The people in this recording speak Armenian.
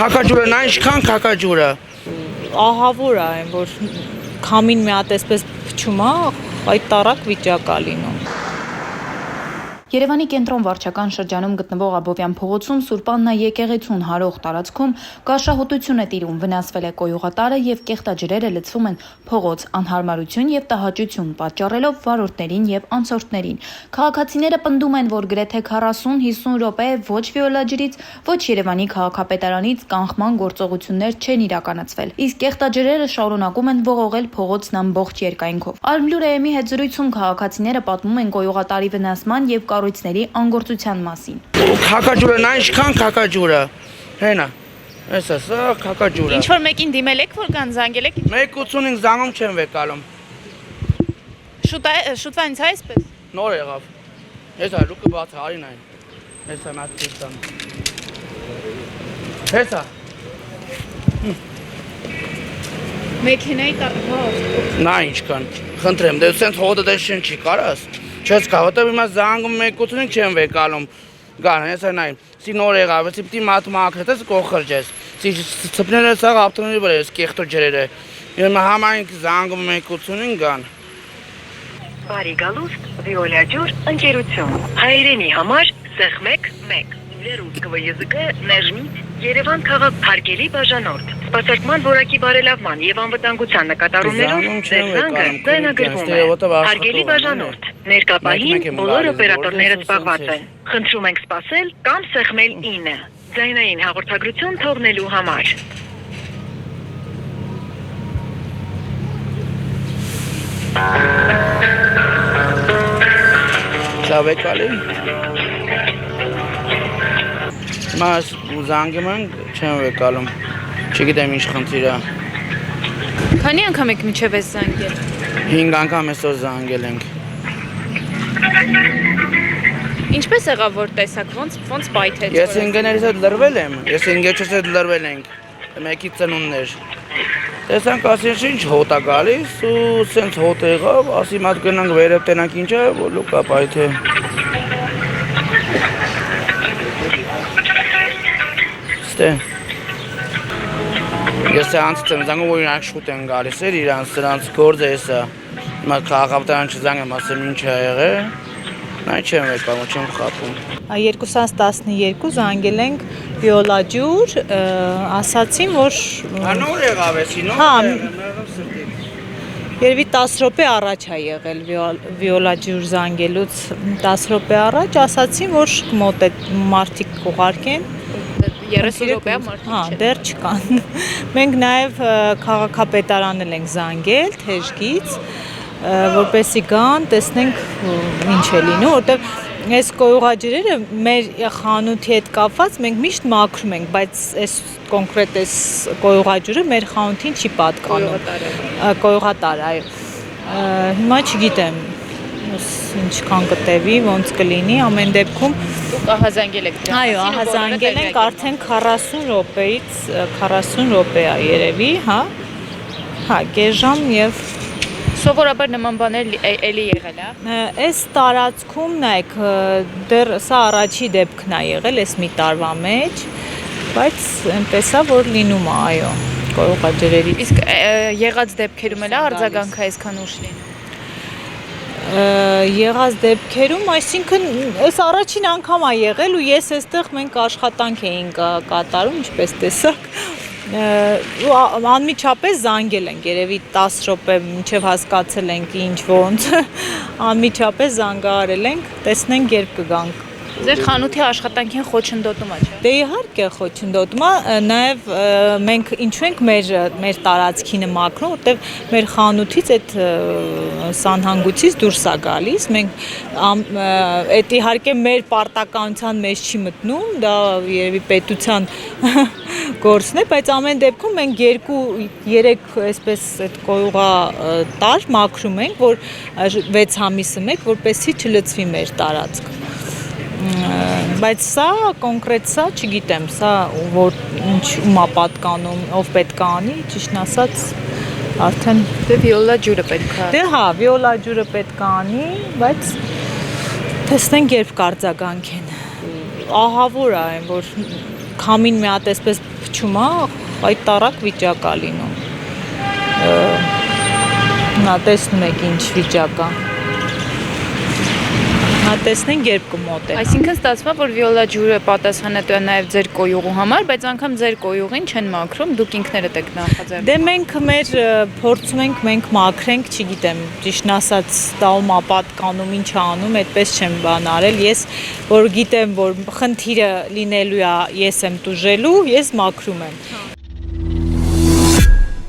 Քակաջուրը, նա ինչքան քակաջուրը։ Ահավոր է այն, որ քամին մի հատ էսպես փչում է, այդ տարակ վիճակ է լինում։ Երևանի կենտրոն վարչական շրջանում գտնվող Աբովյան փողոցում Սուրբ Աննա եկեղեցուն հարող տարածքում գարշահոտություն է տիրում, վնասվել է կոյուղատարը եւ կեղտաջրերը լցվում են փողոց, անհարմարություն եւ տհաճություն պատճառելով վարորդներին եւ անցորդներին։ Քաղաքացիները պնդում են, որ գրեթե 40-50 րոպե ոչ վիոլաջրից, ոչ Երևանի քաղաքապետարանից կանխման գործողություններ չեն իրականացվել, իսկ կեղտաջրերը շարունակում են ողողել փողոցն ամբողջ երկայնքով։ Արմլուր AM-ի հետ զրույցում քաղաքացիները պատմում են կոյուղատարի վնասման եւ կառույցների անգործության մասին։ Քակաջուրը, նա ինչքան քակաջուրը։ Հենա։ Էսա, սա քակաջուրը։ Ինչ որ մեկին դիմել եք, որ կան զանգել եք։ 1:85 զանգում չեմ վեկալում։ Շուտվանից է այսպես։ Նոր եղավ։ Հեսա լուկը բաց է, արին այն։ Հեսա մատ տեսան։ Հեսա։ Մեքենայի տարբեր։ Նա ինչքան։ Խնդրեմ, դե սենց հոտը դες չի կարաս։ Չես կարող, հիմա զանգում 1:85 չեմ վեկալում։ Գան, հեսա նայ։ Սի նոր եղավ, սի պիտի մաթմակրտես կողխրջես։ Սի ծպները սա ապտոնի վրա էս կեղտո ջրերը։ Հիմա համայնք զանգում 1:85 գան։ Բարի գալուստ, վիոլաջուր ընկերություն։ Հայերենի համար սեղմեք 1։ Լերուսկվը языка նեժմիտ Երևան քաղաք հարգելի բաժանորդ։ Սպասարկման որակի բարելավման եւ անվտանգության նկատառումներով զանգը ձայնագրվում է։ Հարգելի բաժանորդ, ներկապահին բոլոր օպերատորները զբաղված են։ Խնդրում ենք սպասել կամ սեղմել 9։ Ձայնային հաղորդագրություն թողնելու համար։ Ցավեկալի։ Մաս զանգում են, չեմ վեկալում։ Չգիտեմ ինչ խնդիր է։ Քանի անգամ եք միջև էս զանգել։ 5 անգամ այսօր զանգել ենք։ Ինչպես եղավ որ տեսակ, ոնց պայթեց։ Ես ինգեներիս հետ լրվել եմ, ես ինգեչս հետ լրվել ենք։ Մեկի ծնունդներ։ Տեսանք ասես ինչ հոտ է գալիս ու սենց հոտ եղավ, ասի մատ գնանք վերև տենանք ինչ է, որ լուկա պայթե։ Ստե։ Ես անցած եմ զանգում, որ իրանք շուտ են գալիս էր, սրանց գործը էսա։ Հիմա քաղաքապետարան չզանգեմ, ասեմ ինչ է եղել։ Նա չեմ եկալ, չեմ խապում։ 2012 զանգել ենք վիոլաջուր, ասացին, որ նոր եղավ էսի, նոր եղավ սրտի։ Երևի 10 րոպե առաջ է եղել վիոլաջուր զանգելուց 10 րոպե առաջ, ասացին, որ մոտ է մարդիկ կուղարկեն 30 րոպե մարդիկ։ Հա, դեռ չկան։ Մենք նաև քաղաքապետարանն ենք զանգել թեժգից, որպեսզի գան, տեսնենք ինչ է լինում, որտեղ այս կոյուղաջրերը մեր խանութի հետ կապված մենք միշտ մաքրում ենք, բայց այս կոնկրետ այս կոյուղաջուրը մեր խանութին չի պատկանում։ Կոյուղատար, այո։ Հիմա չգիտեմ ինչքան կտևի, ոնց կլինի, ամեն դեպքում դուք ահազանգել եք դրա։ Այո, ահազանգել ենք արդեն 40 րոպեից 40 րոպե է երևի, հա։ Հա, գեժամ եւ Սովորաբար նման բաներ էլի եղել է։ Այս տարածքում նայեք, դեռ սա առաջի դեպքն է եղել այս մի տարվա մեջ, բայց այնպես է որ լինում է, այո, կոյուղաջրերի։ Իսկ եղած դեպքերում էլ արձագանքը այսքան ուշ լինում։ Եղած դեպքերում, այսինքն այս առաջին անգամ է եղել ու ես այստեղ մենք աշխատանք էինք կատարում, ինչպես տեսակ անմիջապես զանգել ենք, երևի 10 րոպե մինչև հասկացել ենք ինչ ոնց, անմիջապես զանգահարել ենք, տեսնենք երբ կգանք։ Ձեր խանութի աշխատանքին խոչընդոտում է, չէ՞։ Դե իհարկե խոչընդոտում է, նաև մենք ինչու ենք մեր տարածքինը մաքրում, որտեղ մեր խանութից այդ սանհանգույցից դուրս է գալիս, մենք այդ իհարկե մեր պարտականության մեջ չի մտնում, դա երևի պետության գործն է, բայց ամեն դեպքում մենք 2-3 այսպես այդ կոյուղատար մաքրում ենք, որ 6 ամիսը մեկ, որպեսզի չլցվի մեր տարածքը։ Բայց սա կոնկրետ սա չգիտեմ, սա որ ինչ ումա պատկանում, ով պետք է անի, ճիշտն ասած արդեն դե վիոլաջուրը պետք է։ Դե հա, վիոլաջուրը պետք է անի, բայց տեսնենք երբ կարձագանքեն։ Ահավոր է այն, որ քամին մի հատ այսպես փչում է, այդ տարակ վիճակ է լինում։ Նա տեսնում եք ինչ վիճակ է։ Նա տեսնենք երբ կմոտենա։ Այսինքն ստացվում է, որ վիոլա ջուրը պատասխանատու է նաև ձեր կոյուղու համար, բայց անգամ ձեր կոյուղին չեն մաքրում, դուք ինքներդ եք նախաձեռնում։ Դե մենք մեր փորձում ենք մենք մաքրենք, չգիտեմ, ճիշտն ասած, տալում ապատկանում ինչ անում, այդպես չեմ բան արել։ Ես որ գիտեմ, որ խնդիրը լինելու է, ես եմ տուժելու, ես մաքրում եմ։